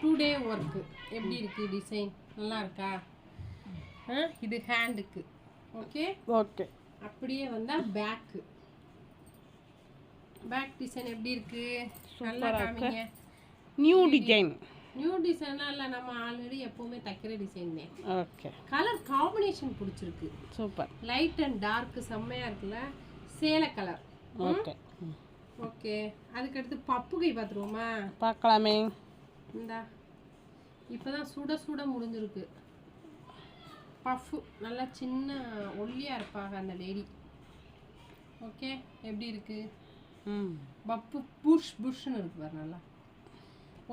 2 day work எப்படி இருக்குது design நல்லா இருக்கா? இது ஹேண்டுக்கு. Okay okay. அப்படியே வந்தால் பேக்கு. பேக் டிசைன் எப்படி இருக்கு? நல்லா காமிங்க. New design. நியூ டிசைன்லாம் இல்லை, நம்ம ஆல்ரெடி எப்போவுமே தைக்கிற டிசைன். ஓகே. கலர் காம்பினேஷன் பிடிச்சிருக்கு. சூப்பர். லைட் அண்ட் டார்க் செம்மையாக இருக்குல்ல? சேலை கலர். Okay okay. அதுக்கடுத்து பப்புகை பார்த்துருவோமா? பார்க்கலாமே. இந்தா இப்போ தான் சுட சுட முடிஞ்சிருக்கு. பஃப்பு நல்லா சின்ன ஒல்லியாக இருப்பாங்க அந்த லேடி. ஓகே எப்படி இருக்கு? பப்பு புஷ் புஷ்ன்னு இருக்கு பாரு. நல்லா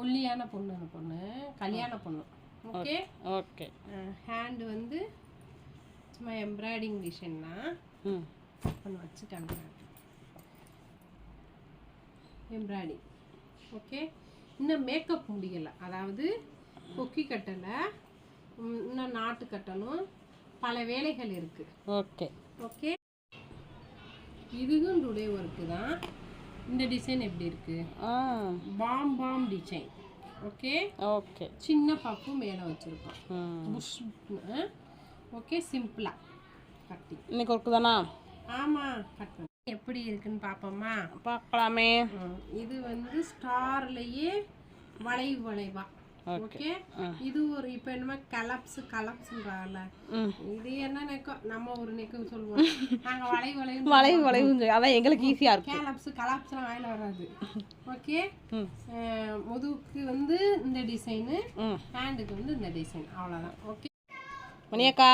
ஒல்லியான பொண்ணு, அந்த பொண்ணு கல்யாண பொண்ணு. Okay okay. ஹேண்டு வந்து சும்மா எம்ப்ராய்டிங் டிசைன்னா ஒன்று வச்சு காமிக்கிறேன். எம்ப்ராய்டிங். ஓகே. இன்னும் மேக்கப் முடியலை, அதாவது கொக்கி கட்டலை, இன்னும் நாட்டு கட்டணும், பல வேலைகள் இருக்கு. Okay okay. இதுவும் டுடே ஒர்க்கு தான். இந்த டிசைன் எப்படி இருக்கு? Palm design. Okay okay. சின்ன பப்பு மேலே வச்சிருக்கோம். புஷ். ஓகே. சிம்பிளா கட்டி. இன்னைக்கு ஒர்க்கு தானா? ஆமாம். கட் பண்ணி எப்படி இருக்குன்னு பார்ப்போமா? பார்க்கலாமே. இது வந்து ஸ்டார்லயே வளைவா. ஓகே. இது ஒரு இப்போ என்னமா கலப்ஸ்ன்றாங்கல்ல, இது என்ன நெக்கம், நம்ம ஒரு நெக்கம் சொல்லுவோம், நாங்கள் வளைவு அதான் எங்களுக்கு ஈஸியாக இருக்கும். கலப்ஸ்லாம் வாயில வராது. ஓகே. முதுகுக்கு வந்து இந்த டிசைனு, ஹேண்டுக்கு வந்து இந்த டிசைன், அவ்வளோதான். ஓகே மணியக்கா,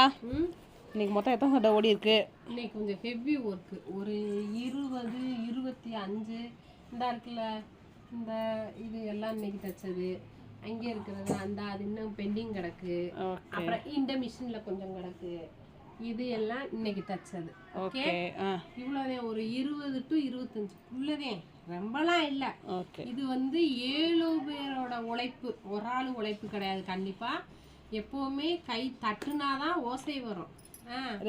இன்னைக்கு மொத்தம் எத்தனை சட்டை ஓடி இருக்கு? இன்னைக்கு கொஞ்சம் ஹெவி ஒர்க்கு. ஒரு 20 25 இந்த இருக்குல்ல, இந்த இது எல்லாம் இன்னைக்கு தைச்சது. அங்கே இருக்கிறது அந்த அது இன்னும் பெண்டிங் கிடக்கு. அப்புறம் இந்த மிஷின்ல கொஞ்சம் கிடக்கு. இது எல்லாம் இன்னைக்கு தைச்சது. ஓகே. இவ்வளோதான். ஒரு 20 to 25 ரொம்பலாம் இல்லை. இது வந்து 7 பேரோட உழைப்பு, ஒரு ஆள் உழைப்பு கிடையாது. கண்டிப்பா எப்பவுமே கை தட்டுனாதான் ஓசை வரும்.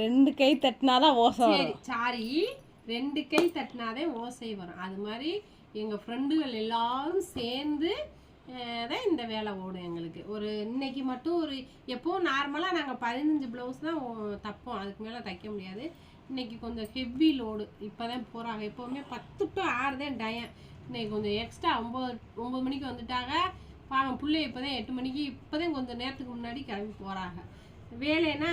2 கை தட்டினாதான் ஓசை வரும். சாரி, 2 கை தட்டினாதே ஓசை வரும். அது மாதிரி எங்க ஃப்ரெண்டுகள் எல்லாரும் சேர்ந்து தான் இந்த வேலை ஓடும் எங்களுக்கு. ஒரு இன்னைக்கு மட்டும் ஒரு எப்போவும் நார்மலாக நாங்கள் 15 ப்ளவுஸ் தான் தைப்போம், அதுக்கு மேலே தைக்க முடியாது. இன்னைக்கு கொஞ்சம் ஹெவி லோடு. இப்போ தான் போகிறாங்க. எப்போவுமே 10 to 6 தான் டயம். இன்னைக்கு கொஞ்சம் எக்ஸ்ட்ரா 9 மணிக்கு வந்துட்டாங்க. பாவம் பிள்ளை இப்போ தான் 8 மணிக்கு, இப்போ தான் கொஞ்சம் நேரத்துக்கு முன்னாடி கிளம்பி போகிறாங்க. வேலைன்னா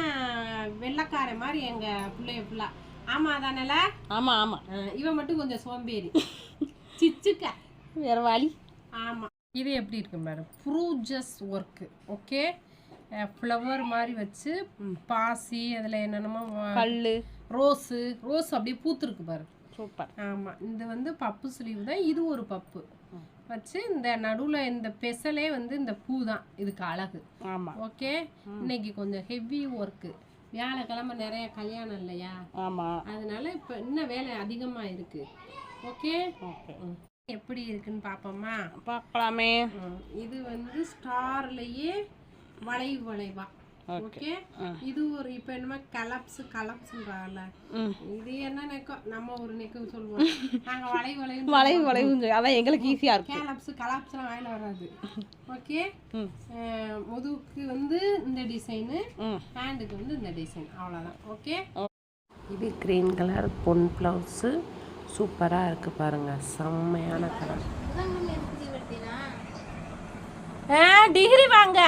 வெள்ளைக்கார மாதிரி எங்கள் பிள்ளைய ஃபுல்லாக. ஆமாம் தானல? ஆமாம் ஆமாம். இவன் மட்டும் கொஞ்சம் சோம்பேறி சிச்சுக்க, வேறு வழி. ஆமாம். இது எப்படி இருக்கு பாரு, ப்ரூஜஸ் ஒர்க்கு. ஓகே. ஃப்ளவர் மாதிரி வச்சு பாசி, அதில் என்னென்னமோ கல், ரோஸு அப்படியே பூத்துருக்கு பாரு. சூப்பர். ஆமாம். இது வந்து பப்பு ஸ்லீவ் தான். இது ஒரு பப்பு வச்சு இந்த நடுவில் இந்த பெசலே வந்து இந்த பூ தான் இதுக்கு அழகு. ஆமாம். ஓகே. இன்னைக்கு கொஞ்சம் ஹெவி ஒர்க்கு. வியாழக்கிழமை நிறைய கல்யாணம் இல்லையா? ஆமாம். அதனால இப்போ இன்னும் வேலை அதிகமாக இருக்கு. ஓகே. ஓகே. எப்படி இருக்குன்னு பார்ப்போமா? பார்க்கலாமே. இது வந்து ஸ்டார்லயே வளைவா. ஓகே. இது ஒரு இப்போ என்னமா கலப்ஸ்ன்றாங்கல்ல, இது என்ன நெக்கம், நம்ம ஒரு நெக்கம் சொல்லுவோம், நாங்கள் வளைவு அதான் எங்களுக்கு ஈஸியாக இருக்கும். கலப்ஸ்லாம் வாயில வராது. ஓகே. முதுகுக்கு வந்து இந்த டிசைனு, ஹேண்டுக்கு வந்து இந்த டிசைன், அவ்வளோதான். ஓகே. இது கிரீன் கலர் பொன் ப்ளவுஸு. சூப்பராக இருக்குது பாருங்கள், செம்மையான கலர். டிகிரி வாங்க.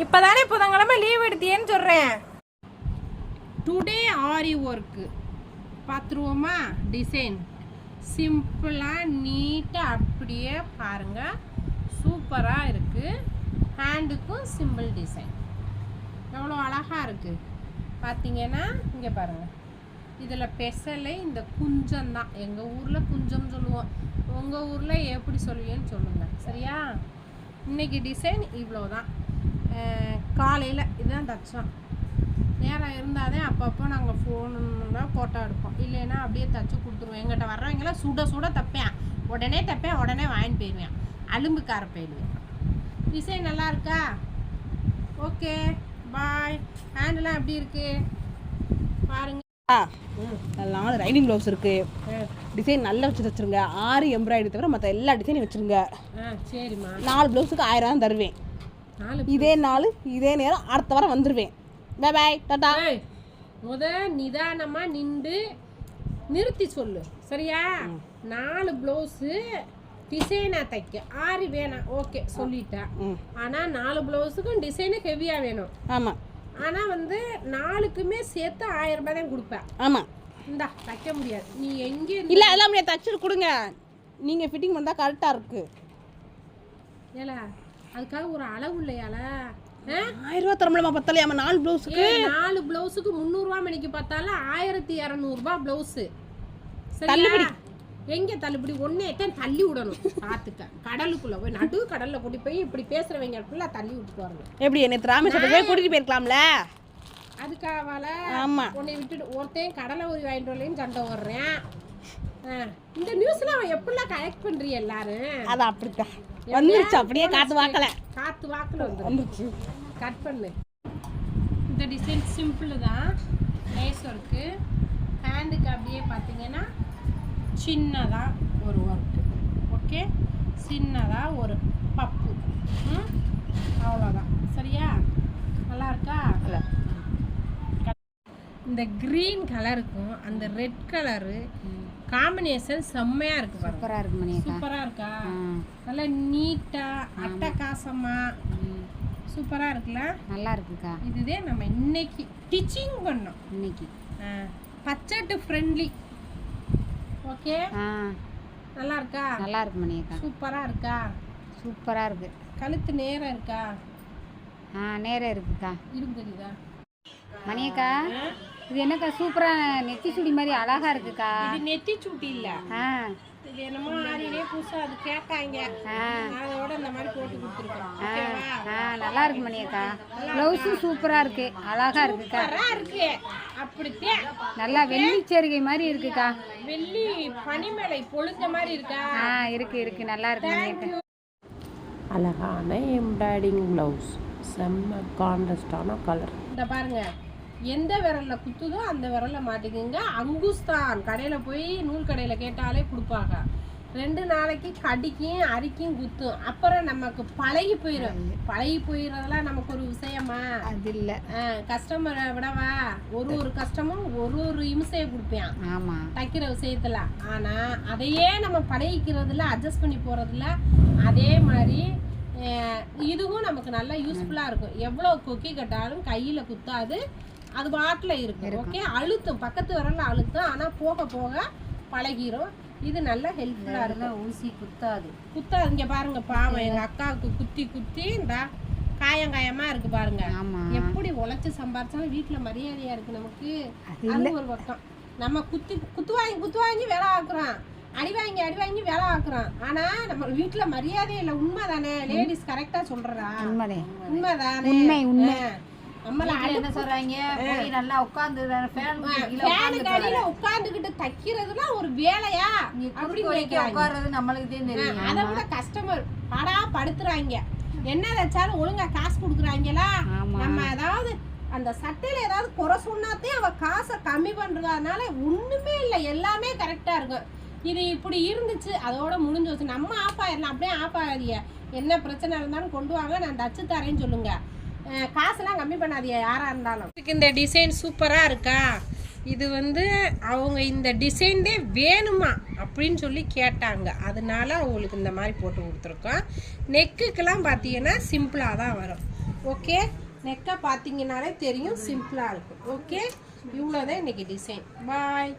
இப்பதானே புதன்கிழமை லீவ் எடுத்தியேன்னு சொல்றேன். டுடே ஆரி ஒர்க்கு பார்த்துருவோமா? டிசைன் சிம்பிளாக நீட்டாக அப்படியே பாருங்கள், சூப்பராக இருக்குது. ஹேண்டுக்கும் சிம்பிள் டிசைன் எவ்வளோ அழகாக இருக்குது பார்த்தீங்கன்னா. இங்கே பாருங்கள், இதில் பெசலை இந்த குஞ்சம்தான். எங்கள் ஊரில் குஞ்சம் சொல்லுவோம், உங்கள் ஊரில் எப்படி சொல்லுவீங்கன்னு சொல்லுங்கள், சரியா? இன்றைக்கி டிசைன் இவ்வளோ தான். காலையில் இதுதான் தைச்சோம். நேரம் இருந்தாதே அப்பப்போ நாங்கள் ஃபோனுன்னா ஃபோட்டோ எடுப்போம், இல்லைன்னா அப்படியே தைச்சி கொடுத்துருவோம். எங்கிட்ட வர்றவங்களாம் சுட தைப்பேன், உடனே வாங்கிட்டு போயிடுவேன். அலும்புக்கார போயிடுவேன். டிசைன் நல்லா இருக்கா? Okay bye. ஹேண்ட்லாம் எப்படி இருக்கு பாருங்க. 4 ரைடிங் க்ளவுஸ் இருக்குது. டிசைன் நல்லா வச்சுருங்க. 6 எம்ப்ராய்டரி தவிர மற்ற எல்லா டிசைனும் வச்சுருங்க. சரிம்மா. 4 ப்ளவுஸுக்கு 1000 தருவேன். இதே நாள் இதே நேரம் அடுத்த வாரம் வந்துடுவேன். பாய் பாய் டாட்டா. நிதானமாக நின்று நிறுத்தி சொல்லு சரியா? 4 ப்ளவுஸு டிசைனாக தைக்க 6 வேணாம். ஓகே சொல்லிட்டேன். ஆனால் 4 ப்ளவுஸுக்கும் டிசைனு ஹெவியாக வேணும். ஆமாம். ஆனால் 4க்குமே சேர்த்து 1000 ரூபாய் தான் கொடுப்பேன். ஆமாம். இந்தா தைக்க முடியாது. நீ எங்கே இல்லை அதெல்லாம் முடியாது. தச்சுட்டு கொடுங்க. நீங்கள் ஃபிட்டிங் பண்ணால் கரெக்டாக இருக்குது. ஏல அதுக்காக ஒரு அளவு இல்லையால? 1000 ரூபா தரமுடியுமா? பத்தலையாமா 4 ப்ளவுஸுக்கு? 4 ப்ளவுஸுக்கு 300 ரூபா மணிக்கு பார்த்தாலும் 1200 ரூபா ப்ளவுஸு. தள்ளுபடி எங்கே தள்ளுபடி? ஒன்னே தள்ளி விடணும். பார்த்துக்க கடலுக்குள்ள போய் நடு கடல்ல கூட்டி போய் இப்படி பேசுறவங்க ஃபுல்லாக தள்ளி விட்டுட்டு வரணும். எப்படி என்ன ராமேஸ்வரத்துக்கு போய் கூட்டிட்டு போயிருக்கலாம்ல? அதுக்காகவால ஆமா உன்னை விட்டுட்டு ஒருத்தையும் கடலை ஊறி வாங்கிட்டு வரலைன்னு சண்டை வர்றேன். இந்த நியூஸ்லாம் அவன் எப்படிலாம் கலெக்ட் பண்றீ எல்லாரும்? அது அப்படித்தான் வந்துருச்சு. அப்படியே காத்து வாக்கல வந்துருச்சு. கட் பண்ணு. இந்த டிசைன் சிம்பிள் தான். Lace work. ஹேண்டுக்கு அப்படியே பார்த்தீங்கன்னா சின்னதாக ஒரு ஒர்க்கு. ஓகே சின்னதாக ஒரு பப்பு. அவ்வளோதான். சரியா? நல்லா இருக்கா? இந்த க்ரீன் கலருக்கும் அந்த ரெட் கலரு காம்பினேஷன் செம்மையா இருக்கு. சூப்பரா இருக்கு மணி. சூப்பரா இருக்கா? நல்லா நீட்டா அட்டகாசமா சூப்பரா இருக்குல்ல? நல்லா இருக்குக்கா. இதுதே நம்ம இன்னைக்கு ஸ்டிச்சிங் பண்ணோம். இன்னைக்கு பட்ஜெட் ஃப்ரெண்ட்லி. ஓகே நல்லா இருக்கா? நல்லா இருக்கு மணியக்கா. சூப்பரா இருக்கா? சூப்பரா இருக்கு. கழுத்து நேரா இருக்கா? நேரா இருக்குக்கா. இடுப்பு தெரியுதா மணியக்கா? இது என்னக்கா சூப்பரா நெத்தி சுடி மாதிரி அழகா இருக்குக்கா. இது நெத்தி சுட்டி இல்ல. இது என்னமோ ஆரியிலே புதுசா அது கேட்காங்க. அதோட இந்த மாதிரி போட்டு கொடுத்துருக்கோம். ஓகேவா? நல்லா இருக்கு மணியக்கா. ப்ளவுஸும் சூப்பரா இருக்கு. அழகா இருக்குக்கா. சூப்பரா இருக்கு. அப்படியே நல்லா வெள்ளி சேருகை மாதிரி இருக்குக்கா. வெள்ளி பனிமலை பொழுந்த மாதிரி இருக்கா? இருக்கு நல்லா இருக்கு மணியக்கா. அழகான எம்ப்ராய்டிங் ப்ளவுஸ். செம்ம கான்ட்ராஸ்டான கலர். இந்த பாருங்க எந்த விரலில் குத்துதோ அந்த விரலில் மாட்டிக்குங்க. அங்குஸ்தான் கடையில் போய் நூல் கடையில் கேட்டாலே கொடுப்பாங்க. 2 நாளைக்கு கடிக்கும் அரிக்கும் குத்தும். அப்புறம் நமக்கு பழகி போயிடும். பழகி போயிடுறதுலாம் நமக்கு ஒரு விஷயமா? அது இல்லை. கஸ்டமரை விடவா ஒரு கஸ்டமும் ஒரு இம்சையை கொடுப்பேன். ஆமாம் தைக்கிற விஷயத்துல. ஆனால் அதையே நம்ம பழகிக்கிறதுல அட்ஜஸ்ட் பண்ணி போகிறதுல அதே மாதிரி இதுவும் நமக்கு நல்லா யூஸ்ஃபுல்லாக இருக்கும். எவ்வளோ கொக்கி கட்டாலும் கையில் குத்தாது. அது பாட்டில் இருக்கும். ஓகே அழுத்தும். பக்கத்து வரல அழுத்தும். ஆனால் போக போக பழகிரும். இது நல்லா ஹெல்ப்ஃபுல்லாக இருக்கும். ஊசி குத்தாது. இங்கே பாருங்க பாவம் எங்கள் அக்காவுக்கு குத்தி இந்த காயமா இருக்கு பாருங்க. எப்படி உழைச்சி சம்பாரிச்சாலும் வீட்டில் மரியாதையா இருக்கு நமக்கு. அது ஒரு பக்கம். நம்ம குத்து வாங்கி வேலை ஆக்குறோம். அடி வாங்கி வேலை ஆக்குறோம். ஆனா நம்ம வீட்டுல மரியாதை இல்லை. உண்மைதானே? லேடிஸ் கரெக்டா சொல்றா? உண்மைதானே? உண்மை. நம்மள என்ன சொல்றாங்க? நல்லா உட்கார்ந்து அடியில உட்கார்ந்துகிட்டு தைக்கிறதுலாம் ஒரு வேலையா? அப்படி உட்கார்றது நம்மளுக்கு தெரியும். அதை விட கஸ்டமர் படா படுத்துறாங்க. என்ன தைச்சாலும் ஒழுங்கா காசு கொடுக்குறாங்களா? நம்ம ஏதாவது அந்த சட்டையில ஏதாவது குறை சொன்னாத்தே அவ காசை கம்மி பண்றதுனால ஒண்ணுமே இல்லை. எல்லாமே கரெக்டா இருக்கும். இது இப்படி இருந்துச்சு அதோட முடிஞ்சு வச்சு. நம்ம ஆஃப் ஆயிடலாம். அப்படியே ஆஃப் ஆகாதீங்க. என்ன பிரச்சனை இருந்தாலும் கொண்டு வாங்க, நான் தச்சு தரேன்னு சொல்லுங்க. காசெல்லாம் கம்மி பண்ணாதீங்க யாரா இருந்தாலும். இந்த டிசைன் சூப்பரா இருக்கா? இது அவங்க இந்த டிசைன்தே வேணுமா அப்படின்னு சொல்லி கேட்டாங்க. அதனால அவங்களுக்கு இந்த மாதிரி போட்டு கொடுத்துருக்கோம். நெக்குக்கெல்லாம் பார்த்தீங்கன்னா சிம்பிளாக தான் வரும். ஓகே நெக்கை பார்த்தீங்கன்னாலே தெரியும் சிம்பிளாக இருக்கும். ஓகே இவ்வளோதான் இன்னைக்கு டிசைன். பாய்.